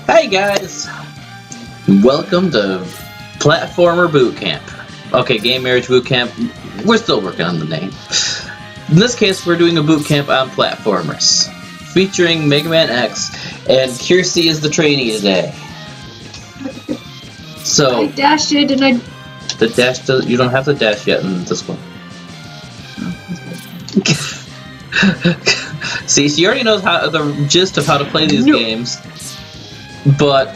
Hey guys! Welcome to Platformer Boot Camp. Okay, Game Marriage Boot Camp, we're still working on the name. In this case, we're doing a boot camp on platformers, featuring Mega Man X, and Kirsi is the trainee today. So, I dashed it and I... the dash you don't have the dash yet in this one. See, she already knows how the gist of how to play these games, but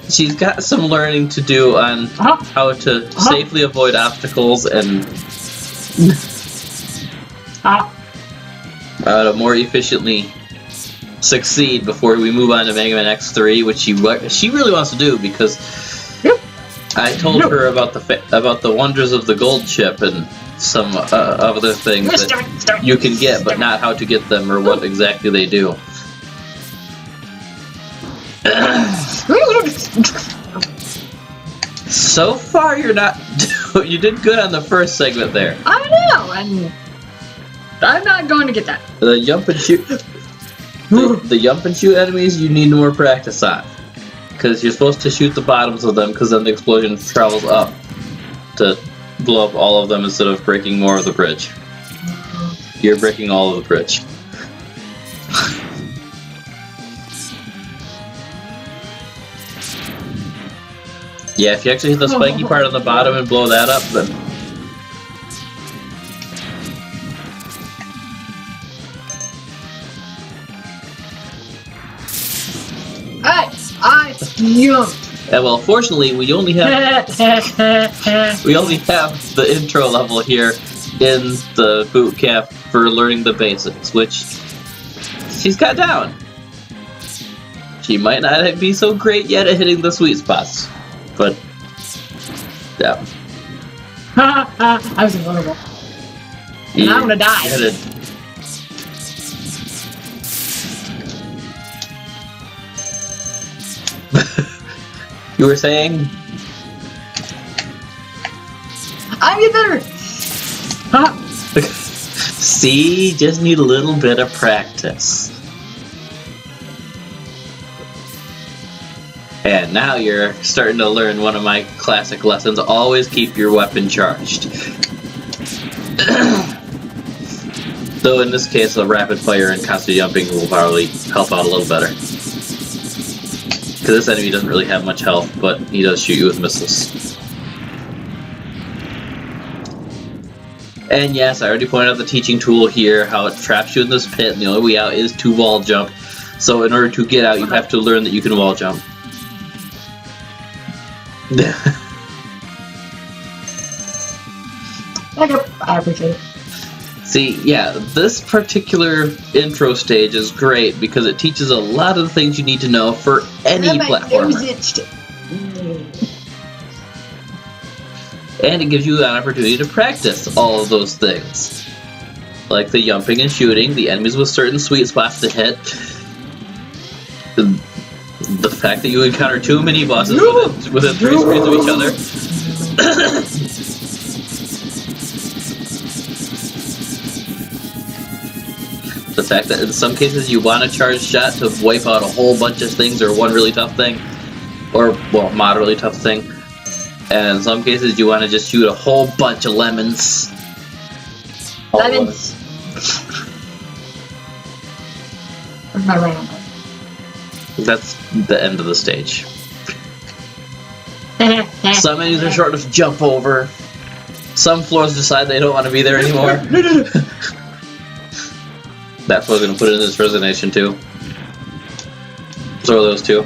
she's got some learning to do on how to safely avoid obstacles and how to more efficiently succeed before we move on to Mega Man X3, which she really wants to do because I told her about the wonders of the gold chip and some other things that you can get, but not how to get them or what exactly they do. So far, you're not. You did good on the first segment there. I know, and I'm not going to get that. The jump and shoot. The jump and shoot enemies you need more practice on, because you're supposed to shoot the bottoms of them, because then the explosion travels up to blow up all of them instead of breaking more of the bridge. You're breaking all of the bridge. Yeah, if you actually hit the spiky part on the bottom and blow that up, then... I jumped. Yeah, well, fortunately, we only have the intro level here in the boot camp for learning the basics, which she's got down. She might not be so great yet at hitting the sweet spots, but yeah. I was invulnerable, and I'm gonna die. You were saying? I'm getting better! See? Just need a little bit of practice. And now you're starting to learn one of my classic lessons. Always keep your weapon charged. Though in this case, a rapid fire and constant jumping will probably help out a little better. Because this enemy doesn't really have much health, but he does shoot you with missiles. And yes, I already pointed out the teaching tool here, how it traps you in this pit, and the only way out is to wall jump. So in order to get out, you have to learn that you can wall jump. I appreciate it. See, yeah, this particular intro stage is great because it teaches a lot of the things you need to know for any platformer. And it gives you an opportunity to practice all of those things. Like the jumping and shooting, the enemies with certain sweet spots to hit, the fact that you encounter too many bosses within 3 screens of each other. The fact that in some cases you want a charged shot to wipe out a whole bunch of things or one really tough thing, or, well, moderately tough thing. And in some cases you want to just shoot a whole bunch of lemons. Lemons. Where's my round? That's the end of the stage. Some enemies are short enough to jump over. Some floors decide they don't want to be there anymore. That's what I'm going to put in this resignation too. Throw those two.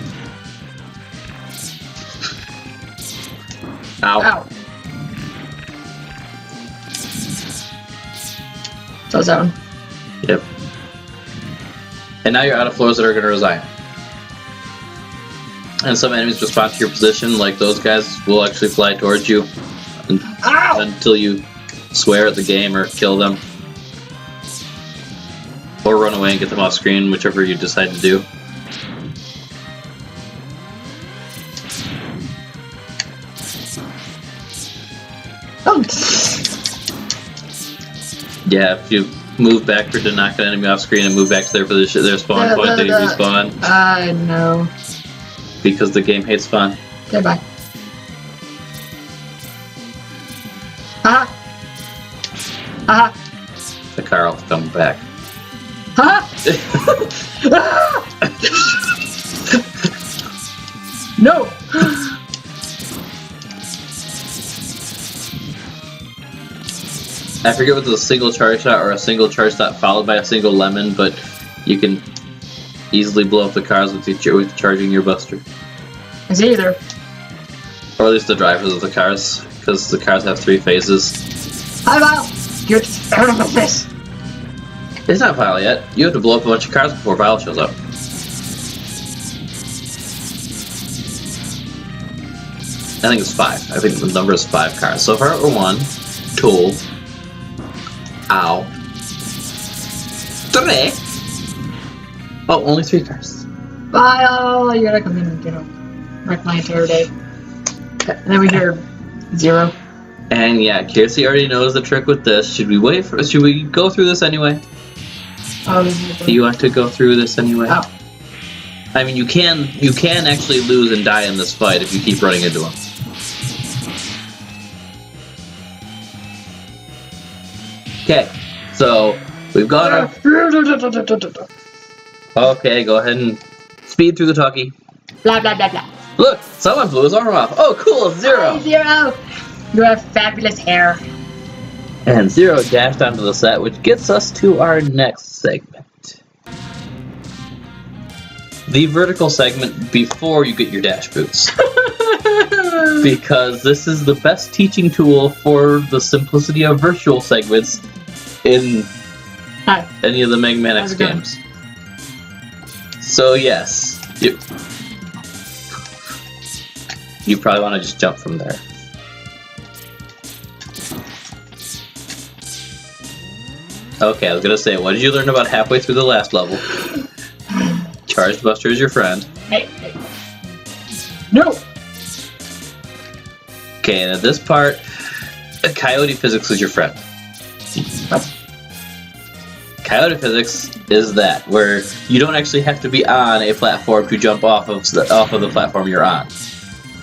Ow. Ow. So zone. Yep. And now you're out of floors that are going to resign. And some enemies respond to your position, like those guys will actually fly towards you until you swear at the game or kill them. Or run away and get them off screen, whichever you decide to do. Oh. Yeah, if you move backward to knock an enemy off screen and move back to their position, their spawn point, they respawn. No. Because the game hates fun. Okay, bye. Haha. Haha. The car will come back. Haha. No. I forget whether it's a single charge shot or a single charge shot followed by a single lemon, but you can easily blow up the cars with charging your buster. It's either. Or at least the drivers of the cars, because the cars have 3 phases. Hi, Val. Get out of this. It's not Vile yet. You have to blow up a bunch of cars before Vile shows up. I think it's 5. I think the number is 5 cars. So far we're 1, 2, ow, 3. Oh, only 3 cars. Val, you gotta come in and, wreck my entire day. And then we hear 0. And yeah, Kirsi already knows the trick with this. Should we go through this anyway? Do you want to go through this anyway? Oh. I mean, you can actually lose and die in this fight if you keep running into him. Okay, so we've gone up. Okay, go ahead and speed through the talkie. Blah, blah, blah, blah. Look, someone blew his arm off. Oh, cool, 0. Hi, 0. You have fabulous hair. And 0 dashed onto the set, which gets us to our next segment. The vertical segment before you get your dash boots. Because this is the best teaching tool for the simplicity of virtual segments in any of the Mega Man X games. So yes, you probably want to just jump from there. Okay, I was gonna say, what did you learn about halfway through the last level? Charged Buster is your friend. Hey. No! Okay, and at this part, Coyote Physics is your friend. What? Coyote Physics is that, where you don't actually have to be on a platform to jump off of the platform you're on.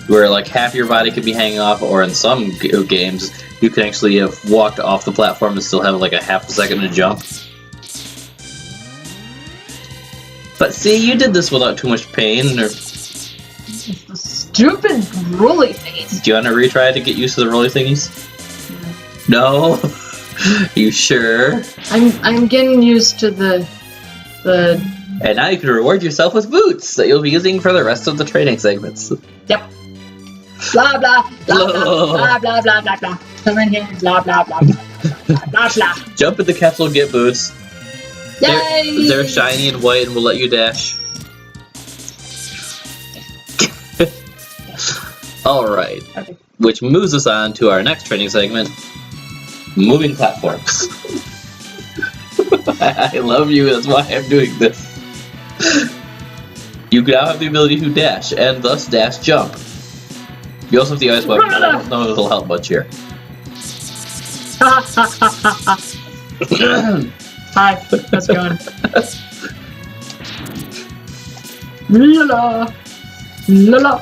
Where like half your body could be hanging off, or in some games, you can actually have walked off the platform and still have like a half a second to jump. But see, you did this without too much pain, or... Stupid rolly thingies. Do you want to retry to get used to the rolly thingies? No? You sure? I'm getting used to the... And now you can reward yourself with boots that you'll be using for the rest of the training segments. Yep. Blah, blah, blah, blah, blah, blah, blah, blah. Come in here, blah, blah, blah, blah, blah, blah. Jump in the capsule, get boots. Yay! They're shiny and white and will let you dash. Alright. Okay. Which moves us on to our next training segment, moving platforms. I love you, that's why I'm doing this. You now have the ability to dash, and thus dash jump. You also have the ice weapon, but I don't know if it'll help much here. Hi, how's it going? La la la.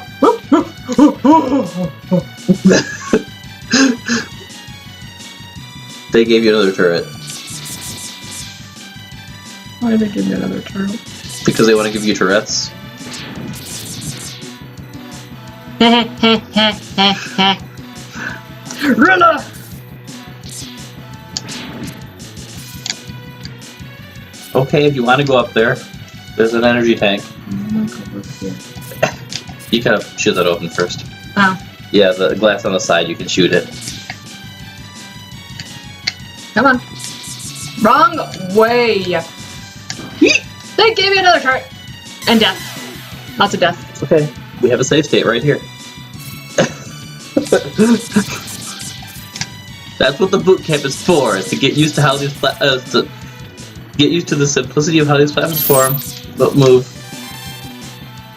They gave you another turret. Why did they give me another turtle? Because they want to give you Tourette's. Rilla! Okay, if you want to go up there, there's an energy tank. You gotta shoot that open first. Oh. Yeah, the glass on the side, you can shoot it. Come on. Wrong way! They gave me another turret! And death. Lots of death. Okay, we have a save state right here. That's what the boot camp is for, is to get used to how these to get used to the simplicity of how these platforms form, but move.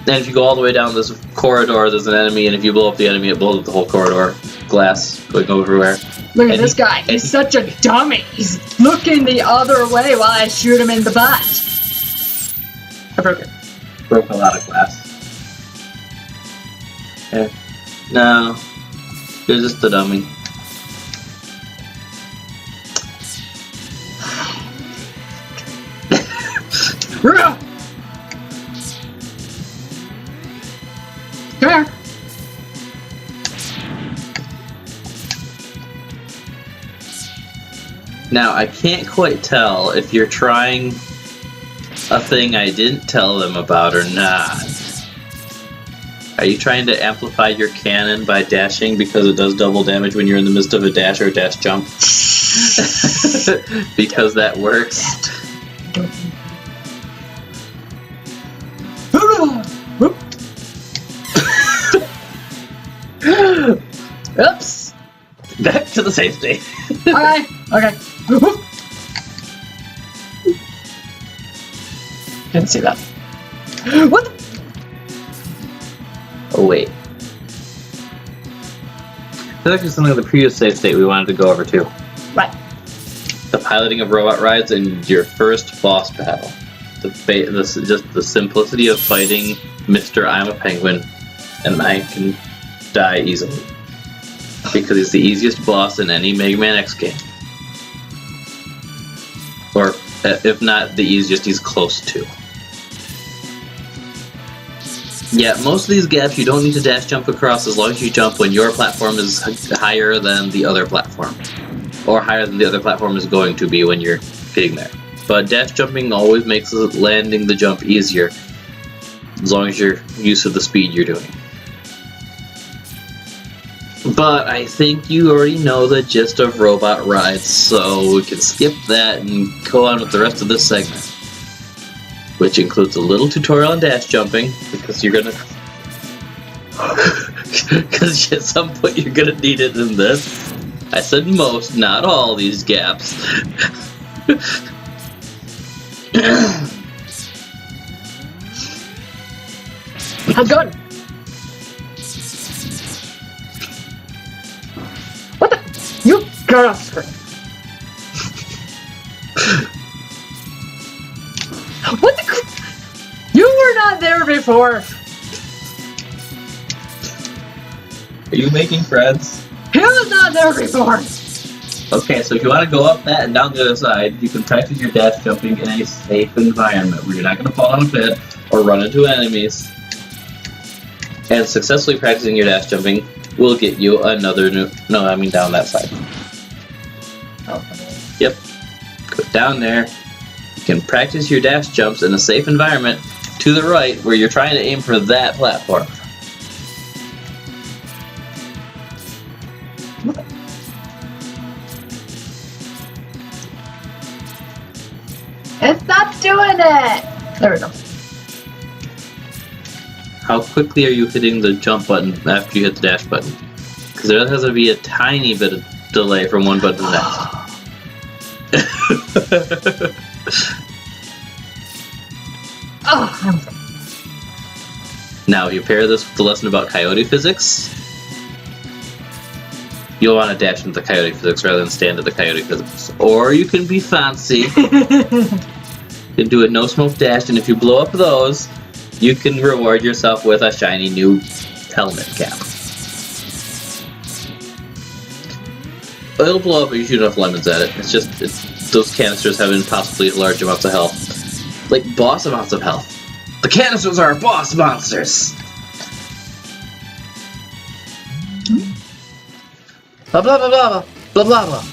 And if you go all the way down this corridor, there's an enemy, and if you blow up the enemy, it blows up the whole corridor. Glass going everywhere. Look at this guy. He's such a dummy. He's looking the other way while I shoot him in the butt. I broke it. Broke a lot of glass. No. You're just a dummy. Come here. Now, I can't quite tell if you're trying a thing I didn't tell them about or not. Are you trying to amplify your cannon by dashing because it does double damage when you're in the midst of a dash or a dash jump? Because that works. Oops. Back to the safe state. Okay. Okay. Didn't see that. What the? Oh, wait. There's actually something in the previous save state we wanted to go over too. Right. The piloting of robot rides and your first boss battle. Just the simplicity of fighting Mr. I'm a Penguin and I can die easily. Because he's the easiest boss in any Mega Man X game. Or, if not the easiest, he's close to. Yeah, most of these gaps you don't need to dash jump across as long as you jump when your platform is higher than the other platform. Or higher than the other platform is going to be when you're getting there. But dash jumping always makes landing the jump easier, as long as you're used to the speed you're doing. But I think you already know the gist of robot rides, so we can skip that and go on with the rest of this segment. Which includes a little tutorial on dash jumping, because you're gonna... Because at some point you're gonna need it in this. I said most, not all these gaps. How's it going? What the? You got off screen. What the? You were not there before. Are you making friends? He was not there before. Okay, so if you want to go up that and down the other side, you can practice your dash jumping in a safe environment where you're not going to fall on a pit or run into enemies. And successfully practicing your dash jumping will get you another new... No, I mean down that side. Oh. Yep. Go down there. You can practice your dash jumps in a safe environment to the right where you're trying to aim for that platform. It's not doing it! There we go. How quickly are you hitting the jump button after you hit the dash button? Because there has to be a tiny bit of delay from one button to the next. Oh, Now, you pair this with the lesson about coyote physics. You'll want to dash into the coyote physics rather than stand at the coyote physics. Or you can be fancy. You can do a no-smoke dash, and if you blow up those, you can reward yourself with a shiny new helmet cap. It'll blow up if you shoot enough lemons at it. It's just, those canisters have impossibly large amounts of health. Like, boss amounts of health. The canisters are boss monsters! Blah blah blah blah blah blah blah.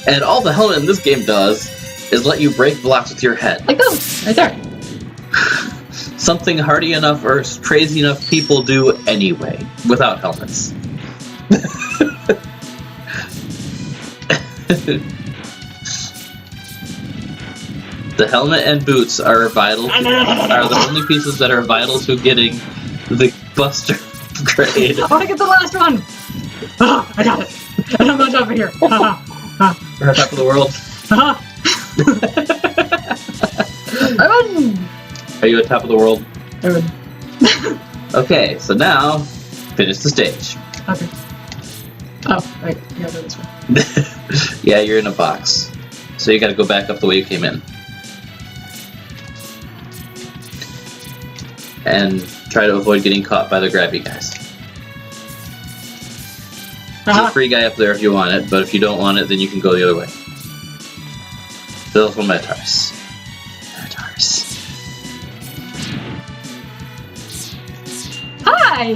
And all the helmet in this game does is let you break blocks with your head. like those, right there. Something hardy enough or crazy enough people do anyway, without helmets. The helmet and boots are vital. Are the only pieces that are vital to getting the Buster grade. I want to get the last one! Ah, I got it! And I'm not over here! We're on top of the world. I won! Are you on top of the world? I won. Okay, so now, finish the stage. Okay. Oh, right. You gotta go this way. Yeah, you're in a box. So you gotta go back up the way you came in. and try to avoid getting caught by the grabby guys. There's a free guy up there if you want it, but if you don't want it, then you can go the other way. Those were Minotaurs. Hi!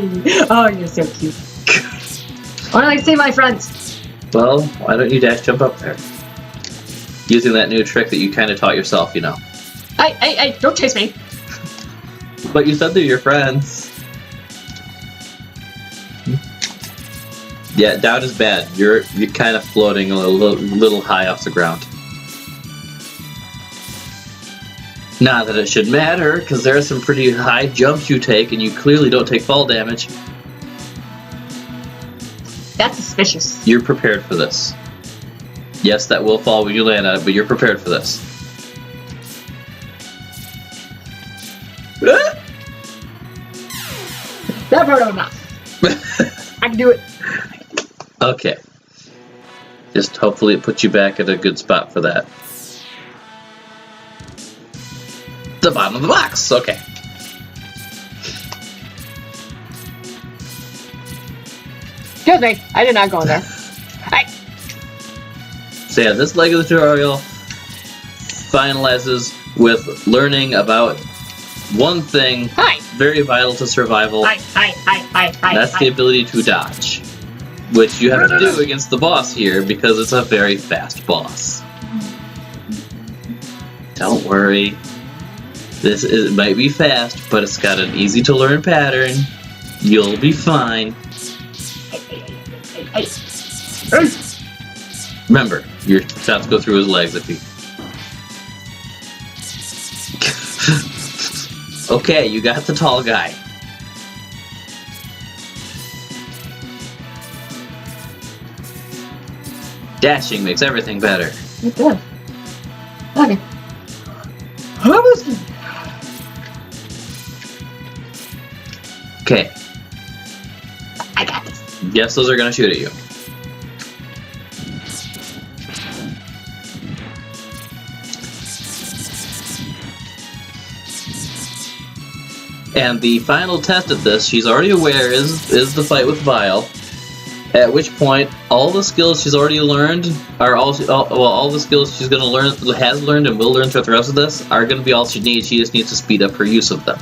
Oh, you're so cute. I want to like see my friends. Well, why don't you dash jump up there? Using that new trick that you kind of taught yourself, you know. Hey, don't chase me. But you said they're your friends. Yeah, down is bad. You're kind of floating a little high off the ground. Not that it should matter, because there are some pretty high jumps you take, and you clearly don't take fall damage. That's suspicious. You're prepared for this. Yes, that will fall when you land on it, but you're prepared for this. That part I'm not. I can do it. Okay. Just hopefully it puts you back at a good spot for that. The bottom of the box. Okay. Excuse me. I did not go in there. Hey. So yeah, this leg of the tutorial finalizes with learning about one thing very vital to survival. That's the ability to dodge, which you have to do against the boss here because it's a very fast boss. Don't worry. It might be fast, but it's got an easy to learn pattern. You'll be fine. Remember, your shots go through his legs if you... Okay, you got the tall guy. Dashing makes everything better. It does. Okay. Okay. I got this. Yes, those are gonna shoot at you. And the final test of this, she's already aware, is the fight with Vile. At which point, all the skills she's already learned are all the skills she's gonna learn, has learned, and will learn throughout the rest of this are gonna be all she needs. She just needs to speed up her use of them.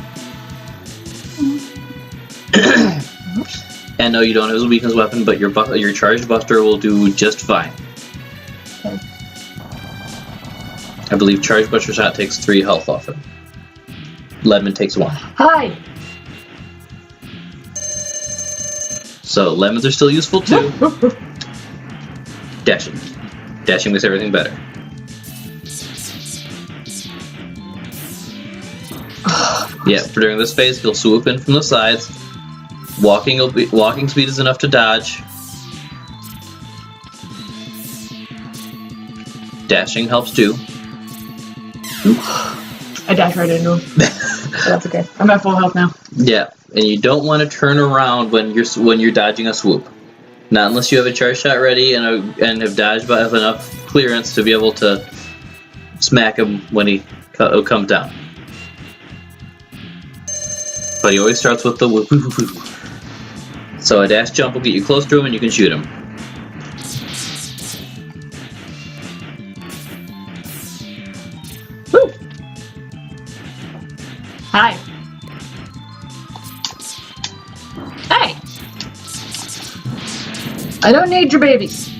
And no, you don't have a weakness weapon, but your charged buster will do just fine. Okay. I believe charged buster shot takes 3 health off him. Lemon takes 1. Hi. So lemons are still useful too. Dashing. Dashing makes everything better. Yeah, for during this phase, he'll swoop in from the sides. Walking speed is enough to dodge. Dashing helps too. I dashed right into him. That's okay. I'm at full health now. Yeah, and you don't want to turn around when you're dodging a swoop. Not unless you have a charge shot ready and have dodged by enough clearance to be able to smack him when he comes down. But he always starts with the whoop, whoop, whoop, whoop. So a dash jump will get you close to him and you can shoot him. Woo! Hi. Hey! I don't need your babies.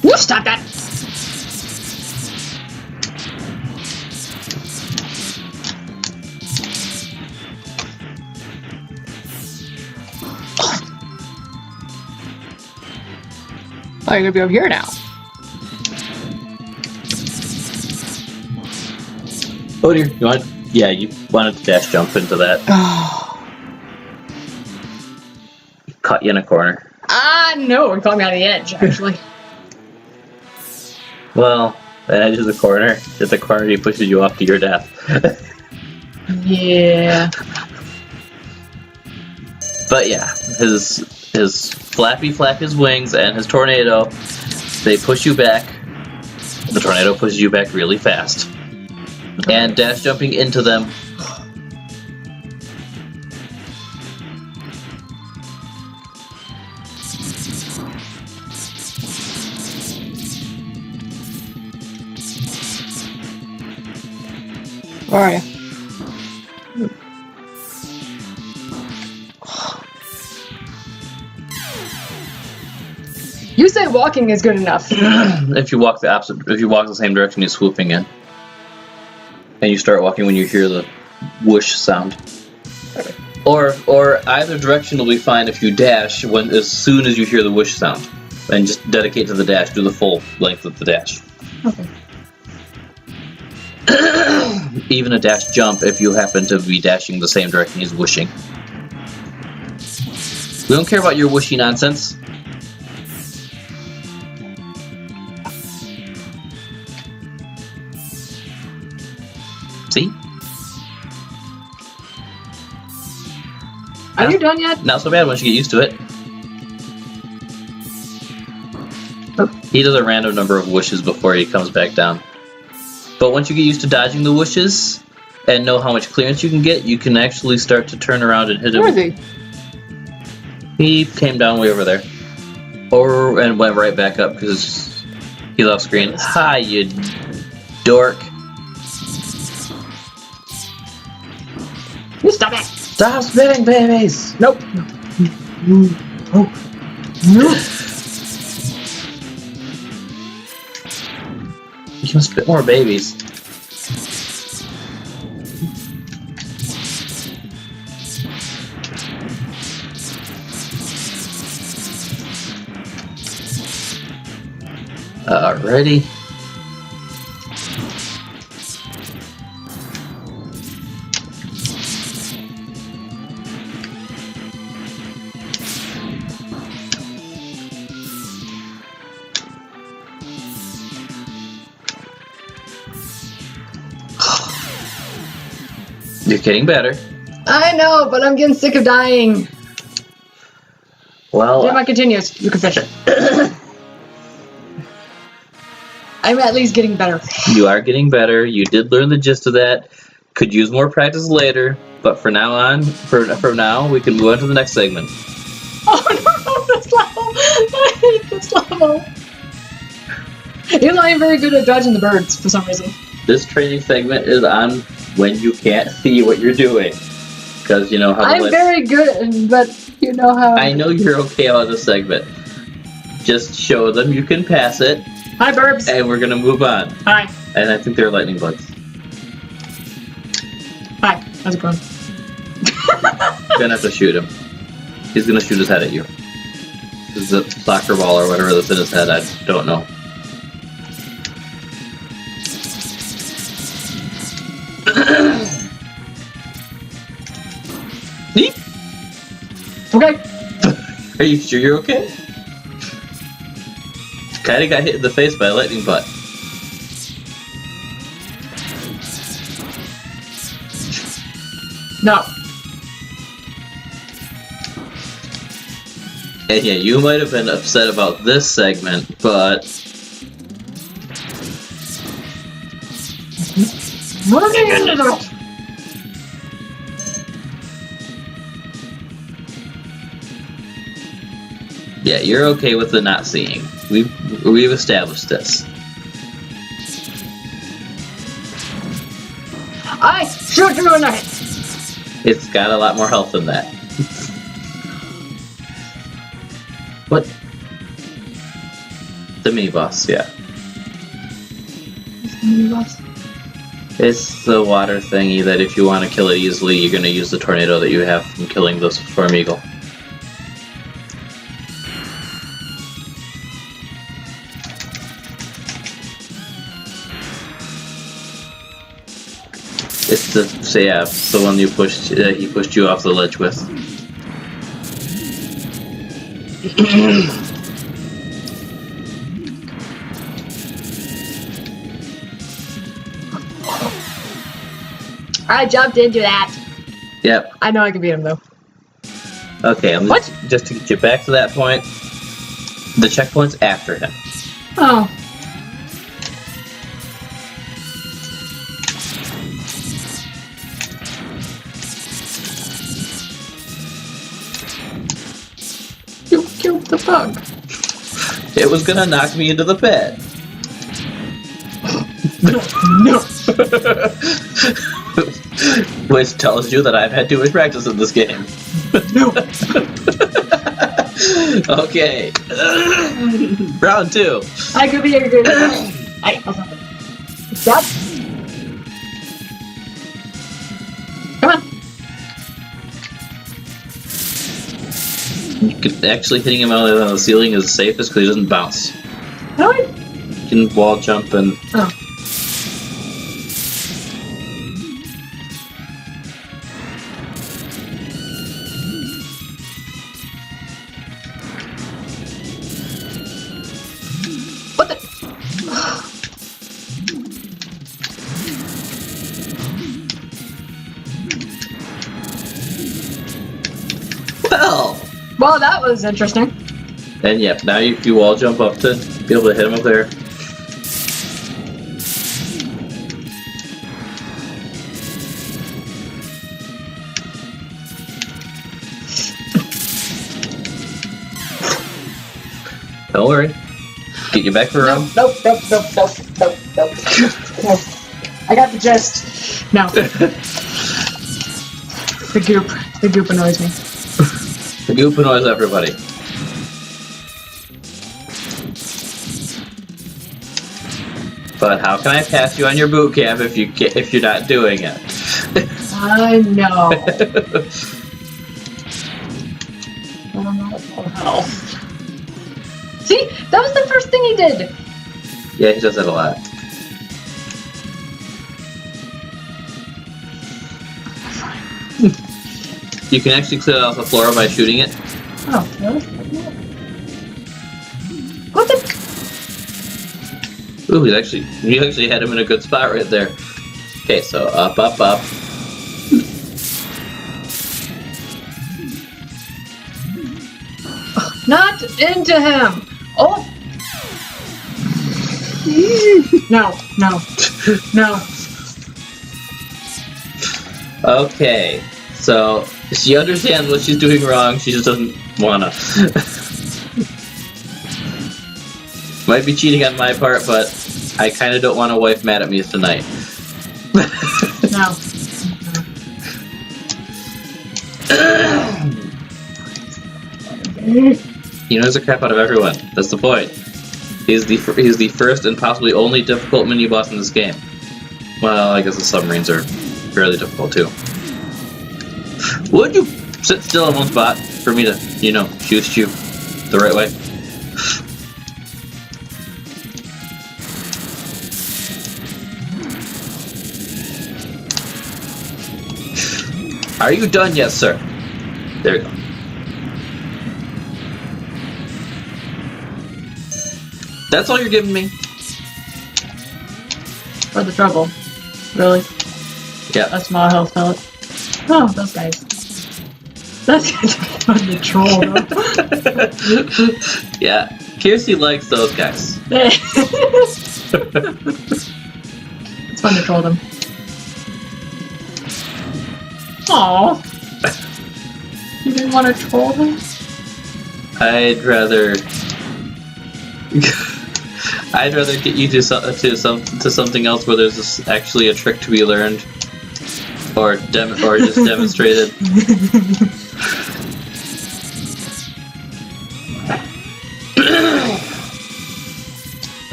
You stop that! Oh, you're gonna be over here now. Oh dear, you wanted to dash jump into that. Caught you in a corner. No, it caught me on the edge, actually. Well, the edge of the corner. At the corner, he pushes you off to your death. Yeah. But yeah, his his flappy flap his wings and his tornado, they push you back. The tornado pushes you back really fast. And dash jumping into them. Where are you? You say walking is good enough. If you walk the same direction you're swooping in. And you start walking when you hear the whoosh sound. Okay. Or either direction will be fine if you dash as soon as you hear the whoosh sound. And just dedicate to the dash, do the full length of the dash. Okay. Even a dash jump if you happen to be dashing the same direction he's whooshing. We don't care about your whooshy nonsense. See? Are you done yet? Not so bad once you get used to it. Oh. He does a random number of whooshes before he comes back down. But once you get used to dodging the whooshes and know how much clearance you can get, you can actually start to turn around and hit him. Where is he? He came down way over there. And went right back up because he's off screen. Hi, you dork. You stop it! Stop spitting, babies! Nope. Oh. No. You can spit more babies. Alrighty. You're getting better. I know, but I'm getting sick of dying. Well, Game on continues. You can finish it. I'm at least getting better. you are getting better. You did learn the gist of that. Could use more practice later, but for now, we can move on to the next segment. Oh no, this level! I hate this level. You're not even very good at dodging the birds for some reason. This training segment is on when you can't see what you're doing. Because you know how I'm very good, but you know how... I know you're okay on this segment. Just show them you can pass it, Hi, Burbs. and we're gonna move on. Hi. And I think they're lightning bugs. Hi. How's it going? You're gonna have to shoot him. He's gonna shoot his head at you. This is a soccer ball or whatever that's in his head, I don't know. Okay. Are you sure you're okay? Kinda got hit in the face by a lightning butt. No. And yeah, you might have been upset about this segment, but Moving into the... yeah, you're okay with the not seeing. We've established this. I shoot you in the head. It's got a lot more health than that. What? The mini boss, yeah. It's the water thingy that if you want to kill it easily, you're going to use the tornado that you have from killing the storm eagle. It's the, so yeah, it's the one you pushed, he pushed you off the ledge with. I jumped into that. Yep. I know I can beat him though. Okay, What? Just to get you back to that point, the checkpoint's after him. Oh. You killed the bug. It was gonna knock me into the bed. No. Which tells you that I've had too much practice in this game. No. Okay. Round 2. I could be a good. I. Stop. Come on. You could actually hitting him on the ceiling is the safest because he doesn't bounce. No. You can wall jump and. Oh. What the? Well, that was interesting. And yep, now you wall jump up to be able to hit him up there. Don't worry. Get you back for a round. Nope. I got the gist. No. The goop annoys me. The goop annoys everybody. But how can I pass you on your boot camp if you're not doing it? I know. Oh, hell. See, that was the first thing he did. Yeah, he does that a lot. You can actually clear it off the floor by shooting it. Oh, really? What the? Ooh, you actually had him in a good spot right there. Okay, so up. Not into him. Oh. No. Okay, so she understands what she's doing wrong, she just doesn't wanna. Might be cheating on my part, but I kinda don't want a wife mad at me tonight. No. He knows the crap out of everyone. That's the point. He's the first and possibly only difficult mini boss in this game. Well, I guess the submarines are fairly difficult too. Would you sit still in one spot for me to, shoot you the right way? Are you done yet, sir? There you go. That's all you're giving me? For the trouble. Really? Yeah. A small health pellet. Oh, those guys. That's fun to troll, though. Yeah. Kirsi likes those guys. It's fun to troll them. Aww. You didn't want to troll them? I'd rather get you to something else where there's actually a trick to be learned, or just demonstrated.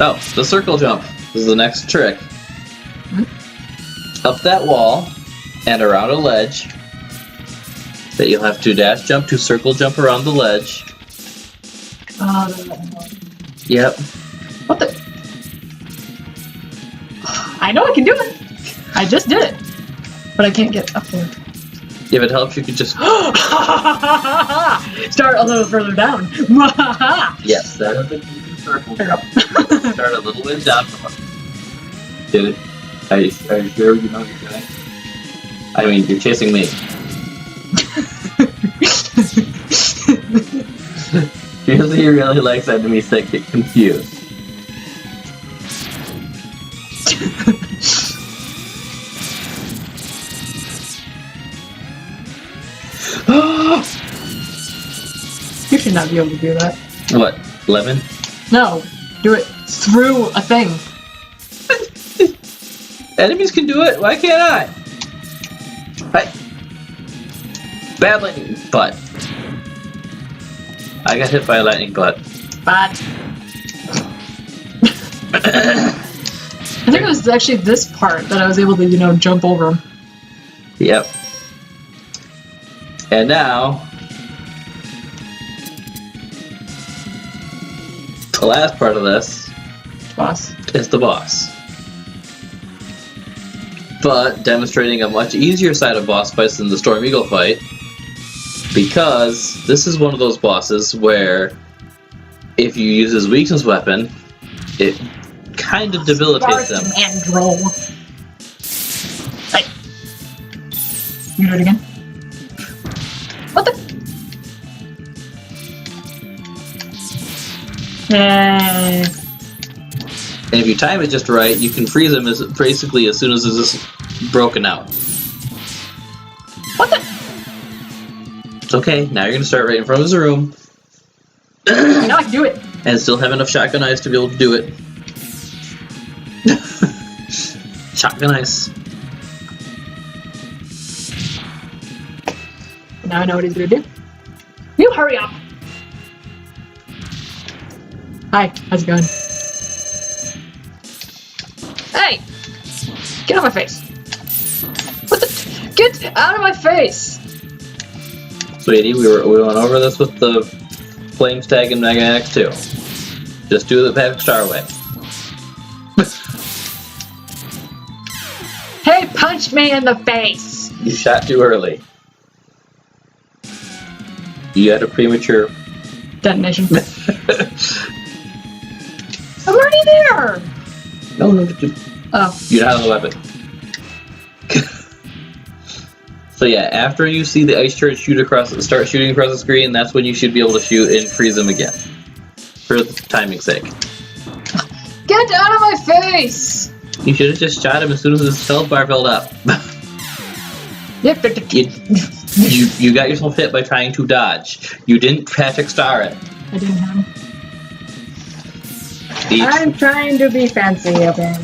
Oh, the circle jump. This is the next trick. Up that wall and around a ledge that you'll have to dash jump to circle jump around the ledge. Yep. What the? I know I can do it. I just did it. But I can't get up there. If it helps, you could just... Start a little further down. Yes, that is the circle jump. Start a little ways down from up. Dude, are you sure you know what you're doing? I mean, you're chasing me. Kirsi really likes enemies that get confused. You should not be able to do that. What? Lemon? No, do it through a thing. Enemies can do it. Why can't I? Hi. Bad lightning butt. I got hit by a lightning butt. But I think it was actually this part that I was able to, you know, jump over him. Yep. And now, the last part of this Boss. is the boss. But demonstrating a much easier side of boss fights than the Storm Eagle fight, because this is one of those bosses where if you use his weakness weapon, it kind of debilitates them. Mandroll. Hey. You do it again? What the? And if you time it just right, you can freeze him basically as soon as it's broken out. What the? It's okay, now you're gonna start right in front of his room. Now I can do it. And still have enough shotgun ice to be able to do it. Shotgun ice. Now I know what he's gonna do. You hurry up! Hi, how's it going? Hey! Get out of my face! What the? Get out of my face! Sweetie, we went over this with the Flame Stag and Mega Man X2. Just do the Patrick Star way. Hey, punch me in the face! You shot too early. You had a premature Detonation. I'm already there! No, Oh. you don't have the weapon. So yeah, after you see the ice church start shooting across the screen, that's when you should be able to shoot and freeze them again. For the timing's sake. Get out of my face! You should have just shot him as soon as his health bar filled up. You got yourself hit by trying to dodge. You didn't Patrick Star it. I didn't have him. I'm trying to be fancy, okay?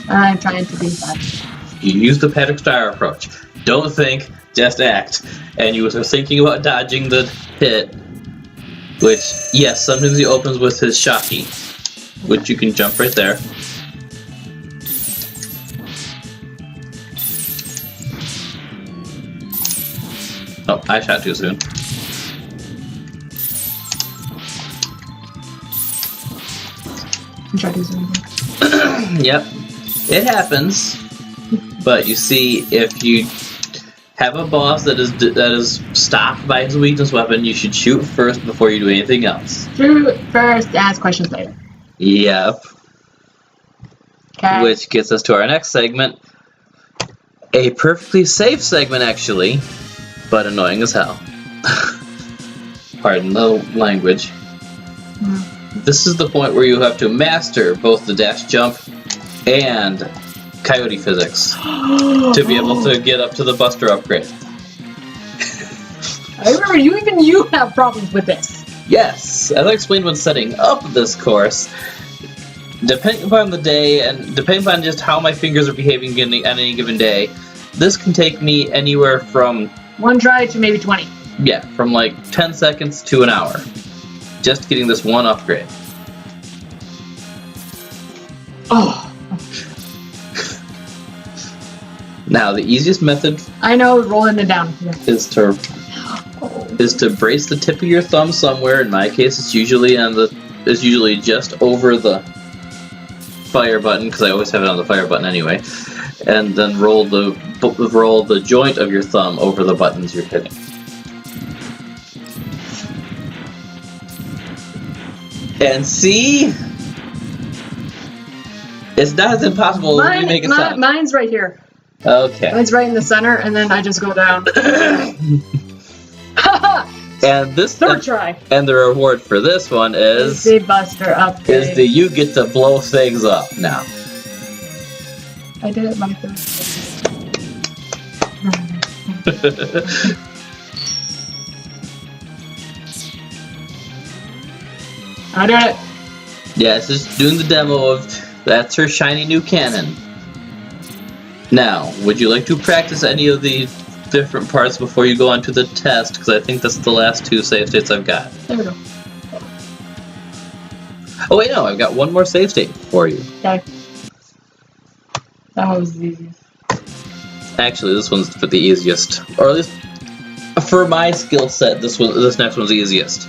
I'm trying to be fancy. You use the Patrick Star approach. Don't think, just act. And you were thinking about dodging the hit, which, yes, sometimes he opens with his Shocky, which you can jump right there. Oh, I shot too soon. Try to do something. Yep, it happens. But you see, if you have a boss that is stopped by his weakness weapon, you should shoot first before you do anything else. Shoot first, ask questions later. Yep. Okay. Which gets us to our next segment. A perfectly safe segment, actually, but annoying as hell. Pardon the language. This is the point where you have to master both the dash jump and coyote physics to be able to get up to the Buster upgrade. I remember you have problems with this. Yes, as I explained when setting up this course, depending upon the day and depending upon just how my fingers are behaving on any given day, this can take me anywhere from 1 try to maybe 20. Yeah, from like 10 seconds to an hour. Just getting this one upgrade. Oh. Now, the easiest method I know, rolling it down. Yeah. is to brace the tip of your thumb somewhere. In my case, it's usually just over the fire button, because I always have it on the fire button anyway. And then roll the joint of your thumb over the buttons you're hitting. And see, it's not as impossible as you make it sound. Mine's right here. Okay. Mine's right in the center, and then I just go down. And this Third try. And the reward for this one is the Buster upgrade. you get to blow things up now. I did it my third. I did it. Yeah, it's just doing the demo of that's her shiny new cannon. Now, would you like to practice any of the different parts before you go on to the test? Because I think that's the last 2 save states I've got. There we go. Oh wait, no, I've got one more save state for you. Okay. That was the easiest. Actually, this one's for the easiest, or at least for my skill set, this next one's the easiest.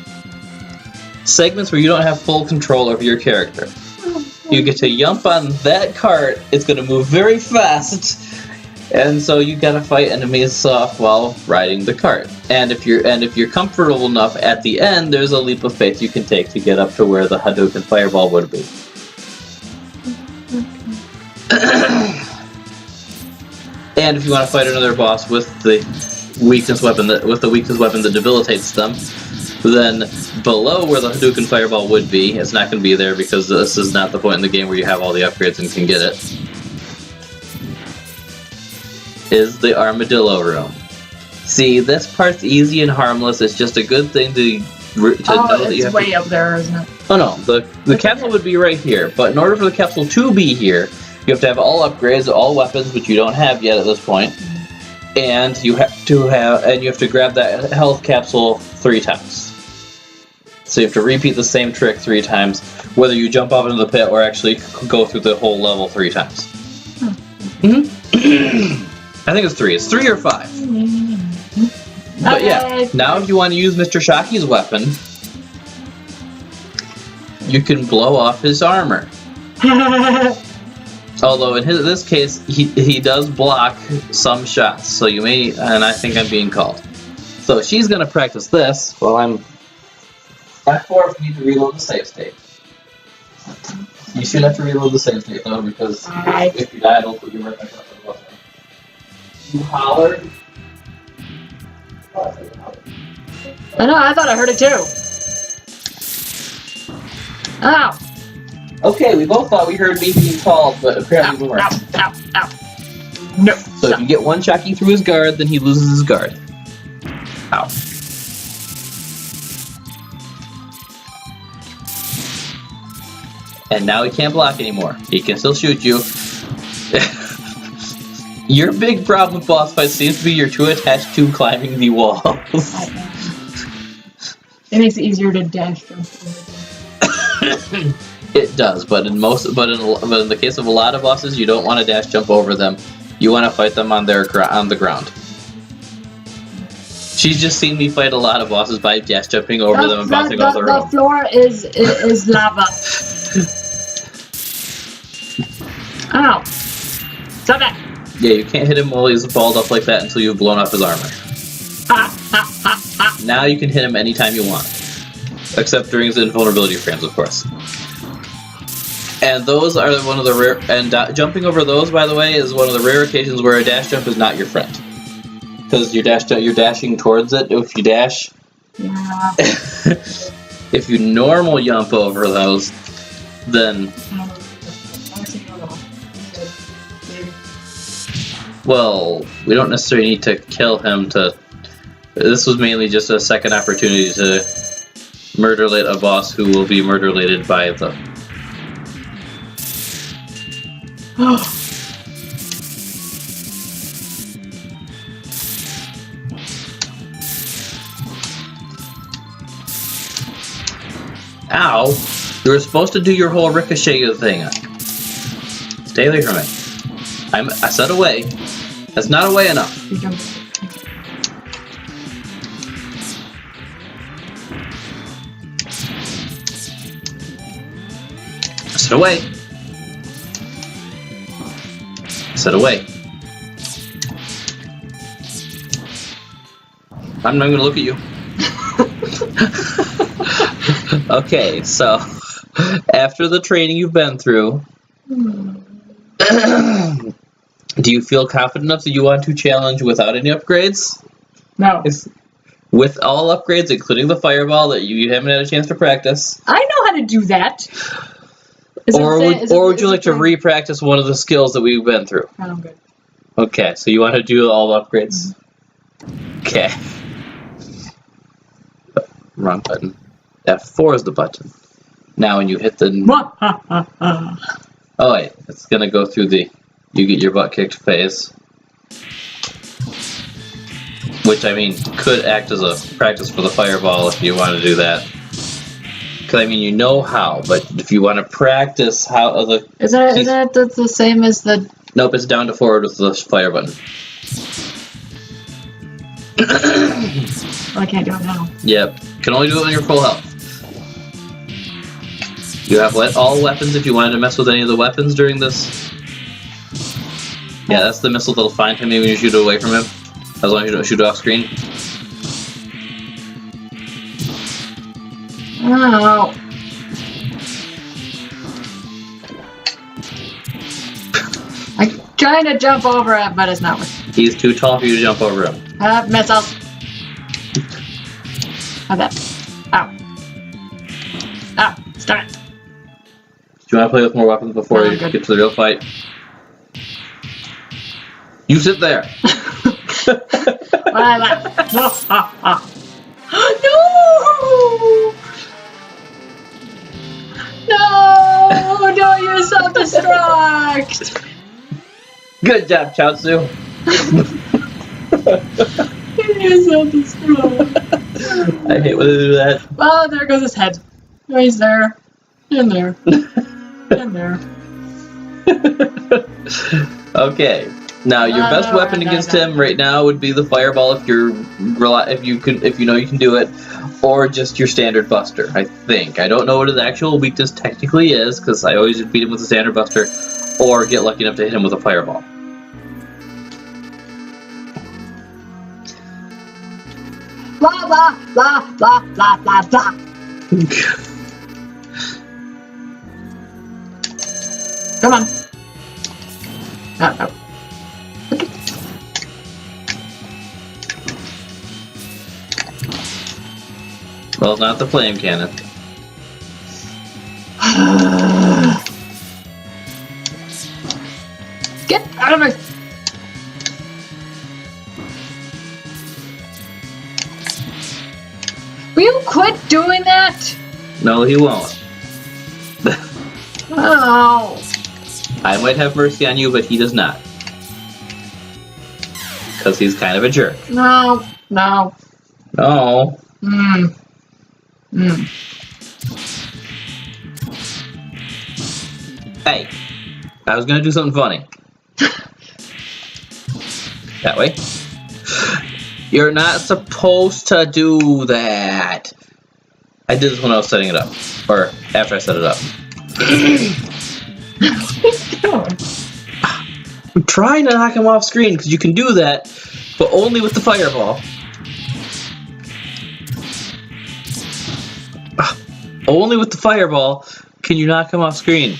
Segments where you don't have full control over your character. You get to jump on that cart. It's going to move very fast, and so you got to fight enemies off while riding the cart. And if you're comfortable enough, at the end there's a leap of faith you can take to get up to where the Hadouken Fireball would be. And if you want to fight another boss with the weakness weapon that debilitates them, then below where the Hadouken Fireball would be, it's not going to be there because this is not the point in the game where you have all the upgrades and can get it, is the Armadillo Room. See, this part's easy and harmless. It's just a good thing to know that you have it's way up there, isn't it? Oh no, the capsule would be right here, but in order for the capsule to be here, you have to have all upgrades, all weapons, which you don't have yet at this point, and you have to grab that health capsule 3 times. So you have to repeat the same trick 3 times, whether you jump off into the pit or actually go through the whole level 3 times. I think it's 3. It's 3 or 5. But yeah, now if you want to use Mr. Shocky's weapon, you can blow off his armor. Although in this case, he does block some shots, so you may, and I think I'm being called. So she's going to practice this while I'm... At 4 if you need to reload the save state. You should have to reload the save state though, because if you die, it'll put you right back up to the button. You hollered. I know, I thought I heard it too. Ow! Okay, we both thought we heard me being called, but apparently we weren't. Ow, ow, ow. No. So if you get one Shocky through his guard, then he loses his guard. Ow. And now he can't block anymore. He can still shoot you. Your big problem with boss fights seems to be you're too attached to climbing the walls. It makes it easier to dash from. It does, but in the case of a lot of bosses, you don't want to dash jump over them. You want to fight them on the ground. She's just seen me fight a lot of bosses by dash jumping over them and bouncing off the rope. The floor is lava. Ow! Stop that! Yeah, you can't hit him while he's balled up like that until you've blown off his armor. Now you can hit him anytime you want. Except during his invulnerability frames, of course. And those are one of the rare... And jumping over those, by the way, is one of the rare occasions where a dash jump is not your friend. Because you're dashing towards it. If you dash... Yeah. If you normal jump over those, then... Well, we don't necessarily need to kill him to... This was mainly just a second opportunity to murderlate a boss who will be murderlated by the... Ow! You were supposed to do your whole ricochet thing. Stay away from it. I said away. That's not away enough. I said away. I said away. I'm not going to look at you. Okay, so after the training you've been through, do you feel confident enough that you want to challenge without any upgrades? No. With all upgrades, including the fireball that you haven't had a chance to practice. I know how to do that. Or would you like to re-practice one of the skills that we've been through? Oh, I'm good. Okay, so you want to do all the upgrades? Okay. Wrong button. F4 is the button. Now when you hit the... Oh wait, it's going to go through the you get your butt kicked phase. Which, I mean, could act as a practice for the fireball if you want to do that. Because, I mean, you know how, but if you want to practice how the... Is that the same as the... Nope, it's down to forward with the fire button. I can't do it now. Yep, can only do it when you're full health. You have all weapons if you wanted to mess with any of the weapons during this. Yeah, that's the missile that'll find him even when you shoot it away from him. As long as you don't shoot it off screen. Oh. I'm trying to jump over it, but it's not working. He's too tall for you to jump over him. Missiles. How's that? Ow. Ow. Stop it. Do you want to play with more weapons before you get to the real fight? You sit there! Why not? No! No! Don't use self-destruct! Good job, Chaozu! Use self-destruct. I hate when they do that. Well, there goes his head. Oh, he's there. In there. In there. Okay. Now your best weapon against him right now would be the fireball if you know you can do it, or just your standard buster. I think. I don't know what his actual weakness technically is because I always beat him with a standard buster, or get lucky enough to hit him with a fireball. Blah blah blah blah blah blah blah. Come on. Oh. Well, not the flame cannon. Get out of my... Will you quit doing that? No, he won't. Oh. I might have mercy on you, but he does not. Because he's kind of a jerk. No. No. No. Hey, I was gonna do something funny. That way. You're not supposed to do that. I did this when I was setting it up. Or after I set it up. I'm trying to knock him off screen because you can do that, but only with the fireball. Only with the fireball can you knock him off screen.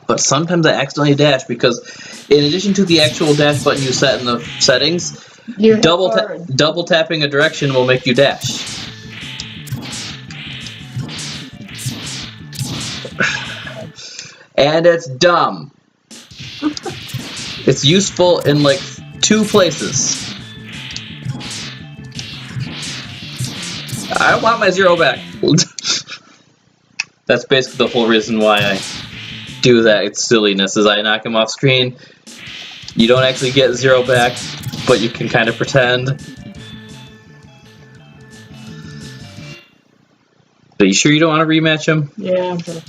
But sometimes I accidentally dash because in addition to the actual dash button you set in the settings, double tapping a direction will make you dash. And it's dumb. It's useful in like 2 places. I want my 0 back. That's basically the whole reason why I do that. It's silliness, is I knock him off screen. You don't actually get 0 back, but you can kind of pretend. Are you sure you don't want to rematch him? Yeah, I'm sure.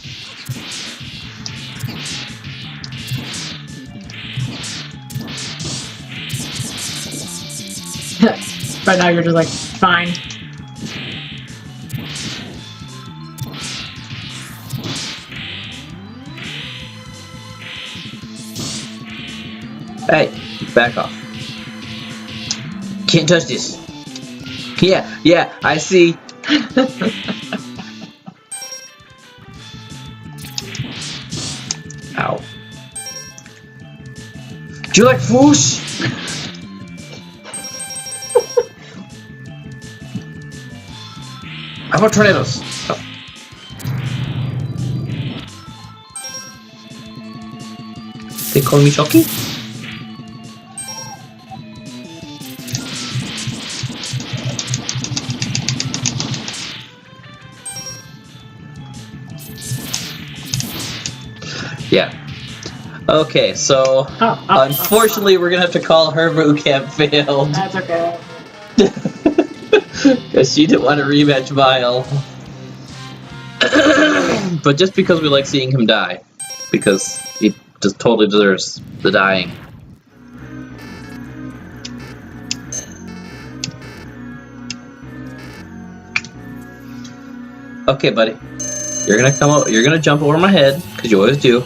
Right now you're just like, fine. Hey, back off. Can't touch this. Yeah, I see. Ow. Do you like foosh? How about tornadoes? Oh. They call me Chucky? Yeah. Okay, so unfortunately we're gonna have to call her boot camp failed. That's okay. Because she didn't want to rematch Vile. But just because we like seeing him die. Because he just totally deserves the dying. Okay, buddy. You're gonna come out, you're gonna jump over my head, because you always do.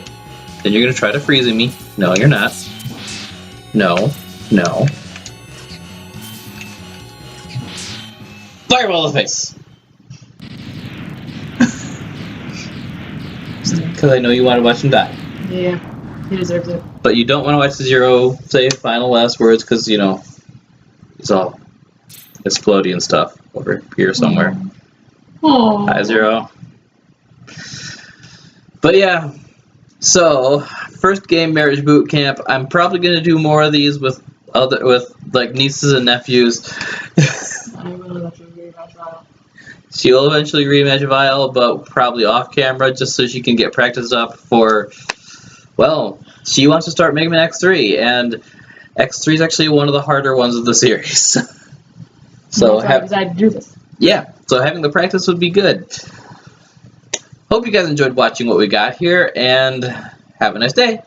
Then you're gonna try to freeze me. No, you're not. No. No. Fireball in the face! Because I know you want to watch him die. Yeah, he deserves it. But you don't want to watch the Zero say final last words, because, you know, it's all exploding and stuff over here somewhere. Oh. Hi, Zero. But yeah, so first game marriage boot camp. I'm probably gonna do more of these with like nieces and nephews. She will eventually rematch Vile, but probably off camera just so she can get practiced up for. Well, she wants to start Mega Man X3, and X3 is actually one of the harder ones of the series. So I decided to do this. Yeah, so having the practice would be good. Hope you guys enjoyed watching what we got here, and have a nice day.